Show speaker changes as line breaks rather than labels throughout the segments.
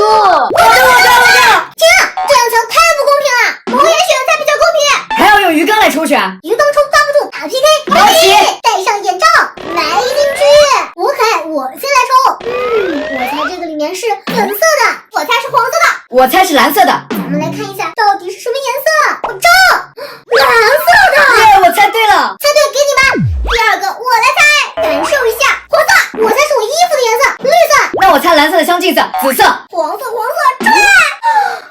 这样抢太不公平了，我也选才比较公平。
还要用鱼缸来抽选，
鱼缸抽抓不住，打 PK。
好奇，
戴上眼罩，来进去。我凯，我先来抽。我猜这个里面是粉色的，我猜是黄色的，
我猜是蓝色的。
咱们来看一下到底是什么颜色。我照，蓝色的。
耶，我猜对了。
猜对，给你们。第二个我来猜，感受一下。黄色，我猜是我衣服的颜色。绿色，
那我猜蓝色的相近色，紫色。
黄色，准！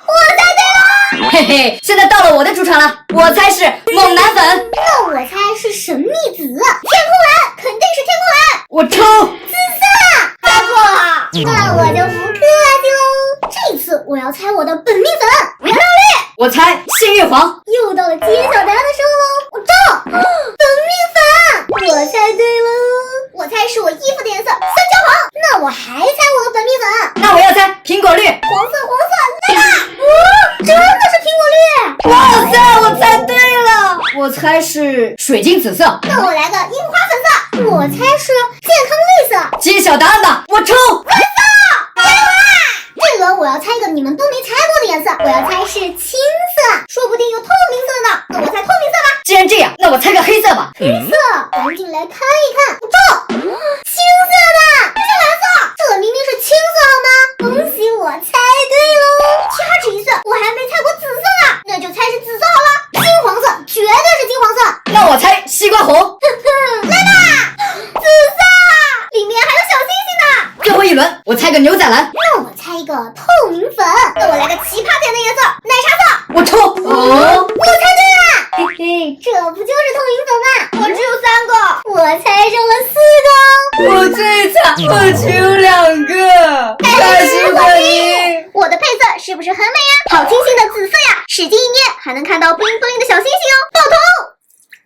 我猜对了。
嘿嘿，现在到了我的主场了，我猜是猛男粉。
那我猜是神秘紫，天空蓝，肯定是天空蓝。
我抽
紫色，猜错了，那我就不客气喽。这次我要猜我的本命粉，原料绿。
我猜幸运黄。
又到了揭晓答案的时候喽，我照，本命粉，我猜对了，我猜是我衣服的颜色，三角黄。那我还猜我的本命粉，
那我要猜苹果绿。
黄色，来吧！真的是苹果绿。
哇塞，我猜对了，我猜是水晶紫色。
那我来个樱花粉色，我猜是健康绿色。
揭晓答案吧，我抽
粉色，这轮我要猜一个你们都没猜过的颜色，我要猜是青色，说不定有透明色呢。那我猜透明色吧。
既然这样，那我猜个黑色吧。
黑色，赶紧来看一看。我照，青色的，这是蓝色，这明明是青色好吗？恭喜我猜对喽！掐指一算，我还没猜过紫色呢，那就猜是紫色好了。金黄色，绝对是金黄色。
那我猜西瓜红。
来吧，紫色，里面还有小星星呢。
最后一轮，我猜个牛仔蓝。
那我猜一个透明粉，那我来个奇葩点的颜色，奶茶色。
我抽哦，
我猜对了，嘿嘿，这不就是透明粉吗？我只有3个，我猜中了4个。
我最惨，我只有2个，恭喜我你！
我的配色是不是很美呀？好清新的紫色呀，使劲一捏还能看到布灵布灵的小星星哦。爆头！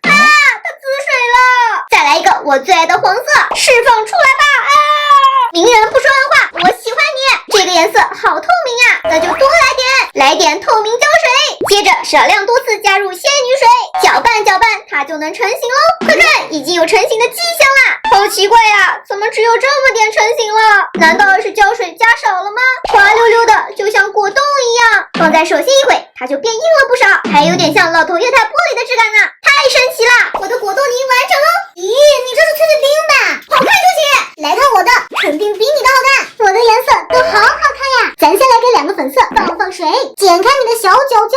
啊，它滋水了。再来一个我最爱的黄色，释放出来吧！啊，明人不说暗话，我喜欢你。这个颜色好透明呀，那就多来点透明胶水，接着少量多次加入仙女水，搅拌搅拌，它就能成型喽。快看，已经有成型的迹象啦！好奇怪呀，怎么只有这么点成型了？难道是胶水加少了吗？滑溜溜的，就像果冻一样，放在手心一会，它就变硬了不少，还有点像老头乐泰玻璃的质感呢，太神奇啦！我的果冻泥完成喽！咦，你这是催的冰吧？好看就行，来看我的，肯定比你的好看，我的颜色都好好看呀。咱先来给2个粉色放水，剪开你的小脚脚，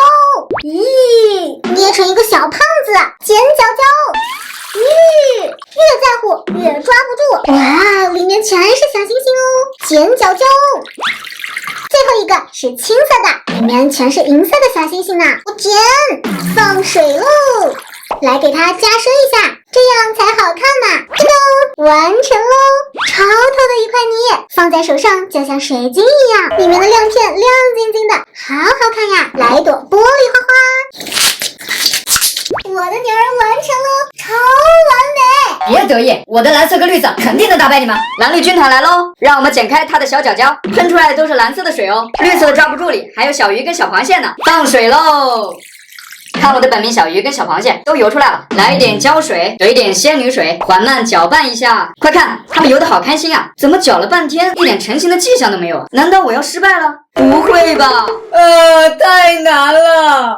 咦，捏成一个小胖子，剪脚脚，咦，越在乎越抓不住，哇，里面全是小星星哦，剪脚脚。最后一个是青色的，里面全是银色的小星星呢，我剪，放水喽，来给它加深一下，这样才好看嘛。这个完成喽，超透的一块泥，放在手上就像水晶一样，里面的亮片亮晶晶的，好好看呀。来一朵玻璃花花，我的女儿完成喽，超完美。
别得意，我的蓝色跟绿色肯定能打败你们。蓝绿军团来喽，让我们剪开它的小脚脚，喷出来的都是蓝色的水哦，绿色的抓不住里还有小鱼跟小螃蟹呢。放水喽！看我的本命小鱼跟小螃蟹都游出来了，来一点胶水，兑一点仙女水，缓慢搅拌一下。快看，它们游得好开心啊！怎么搅了半天，一点成型的迹象都没有？难道我要失败了？不会吧？太难了。